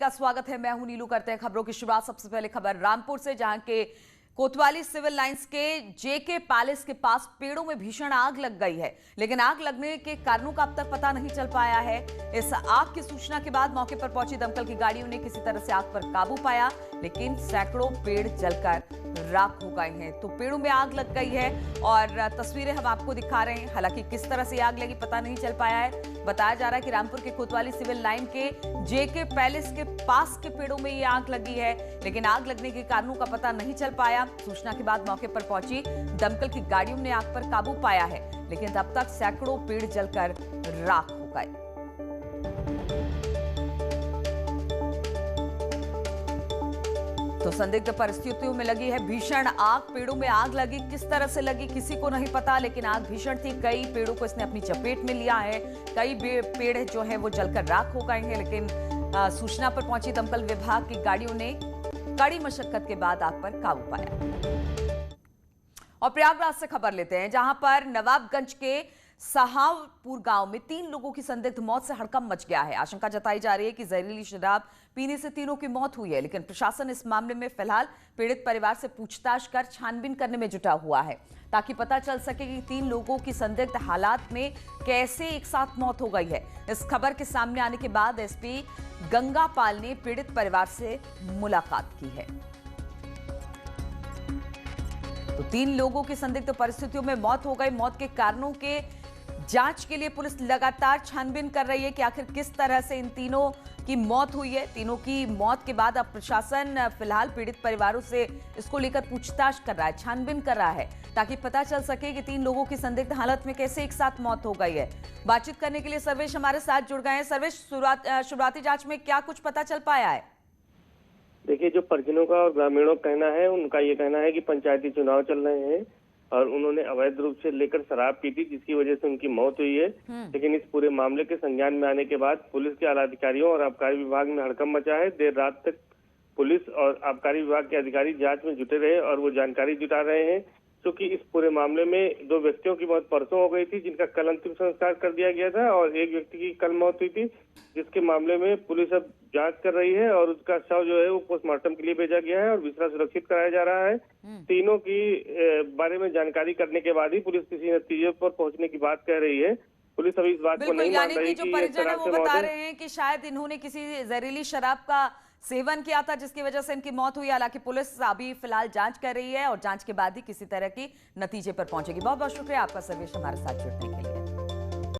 का स्वागत है। मैं हूं नीलू। करते हैं खबरों की शुरुआत। सबसे पहले खबर रामपुर से, जहां के कोतवाली सिविल लाइंस के जेके पैलेस के पास पेड़ों में भीषण आग लग गई है, लेकिन आग लगने के कारणों का अब तक पता नहीं चल पाया है। इस आग की सूचना के बाद मौके पर पहुंची दमकल की गाड़ियों ने किसी तरह से आग पर काबू पाया, लेकिन सैकड़ों पेड़ जलकर राख हो गए हैं। तो पेड़ों में आग लग गई है और तस्वीरें हम आपको दिखा रहे हैं। हालांकि किस तरह से आग लगी पता नहीं चल पाया है। बताया जा रहा है कि रामपुर के कोतवाली सिविल लाइन के जेके पैलेस के पास के पेड़ों में ये आग लगी है, लेकिन आग लगने के कारणों का पता नहीं चल पाया। सूचना के बाद मौके पर पहुंची दमकल की गाड़ियों ने आग पर काबू पाया है, लेकिन तब तक सैकड़ों पेड़ जलकर राख हो गए। तो संदिग्ध परिस्थितियों में लगी है भीषण आग। पेड़ों में आग लगी, किस तरह से लगी किसी को नहीं पता, लेकिन आग भीषण थी। कई पेड़ों को इसने अपनी चपेट में लिया है। कई पेड़ जो है वो जलकर राख हो गए हैं, लेकिन सूचना पर पहुंची दमकल विभाग की गाड़ियों ने कड़ी मशक्कत के बाद आग पर काबू पाया। और प्रयागराज से खबर लेते हैं, जहां पर नवाबगंज के सहावपुर गांव में 3 लोगों की संदिग्ध मौत से हड़कंप मच गया है। आशंका जताई जा रही है कि जहरीली शराब पीने से तीनों की मौत हुई है, लेकिन प्रशासन इस मामले में फिलहाल पीड़ित परिवार से पूछताछ कर छानबीन करने में जुटा हुआ है, ताकि पता चल सके कि 3 लोगों की संदिग्ध हालात में कैसे एक साथ मौत हो गई है। इस खबर के सामने आने के बाद एसपी गंगापाल ने पीड़ित परिवार से मुलाकात की है। तो 3 लोगों की संदिग्ध परिस्थितियों में मौत हो गई। मौत के कारणों के जांच के लिए पुलिस लगातार छानबीन कर रही है कि आखिर किस तरह से इन तीनों की मौत हुई है। तीनों की मौत के बाद अब प्रशासन फिलहाल पीड़ित परिवारों से इसको लेकर पूछताछ कर रहा है, छानबीन कर रहा है, ताकि पता चल सके कि 3 लोगों की संदिग्ध हालत में कैसे एक साथ मौत हो गई है। बातचीत करने के लिए सर्वेश हमारे साथ जुड़ गए हैं। सर्वेश, शुरुआती जांच में क्या कुछ पता चल पाया है? देखिए, जो परिजनों का और ग्रामीणों का कहना है, उनका ये कहना है कि पंचायती चुनाव चल रहे हैं और उन्होंने अवैध रूप से लेकर शराब पी थी, जिसकी वजह से उनकी मौत हुई है। लेकिन इस पूरे मामले के संज्ञान में आने के बाद पुलिस के आला अधिकारियों और आबकारी विभाग में हड़कंप मचा है। देर रात तक पुलिस और आबकारी विभाग के अधिकारी जांच में जुटे रहे और वो जानकारी जुटा रहे हैं, क्योंकि इस पूरे मामले में 2 व्यक्तियों की मौत परसों हो गई थी, जिनका कल अंतिम संस्कार कर दिया गया था, और एक व्यक्ति की कल मौत हुई थी, जिसके मामले में पुलिस अब जांच कर रही है और उसका शव जो है वो पोस्टमार्टम के लिए भेजा गया है और विसरा सुरक्षित कराया जा रहा है। तीनों की बारे में जानकारी करने के बाद ही पुलिस किसी नतीजे पर पहुंचने की बात कह रही है। पुलिस अभी इस बात को नहीं मान रही कि जो परिजन है वो बता रहे हैं कि शायद इन्होंने किसी जहरीली शराब का सेवन किया था, जिसकी वजह से इनकी मौत हुई। हालांकि पुलिस अभी फिलहाल जांच कर रही है और जांच के बाद ही किसी तरह की नतीजे पर पहुंचेगी। बहुत बहुत शुक्रिया आपका सर्वेश हमारे साथ जुड़ने के लिए।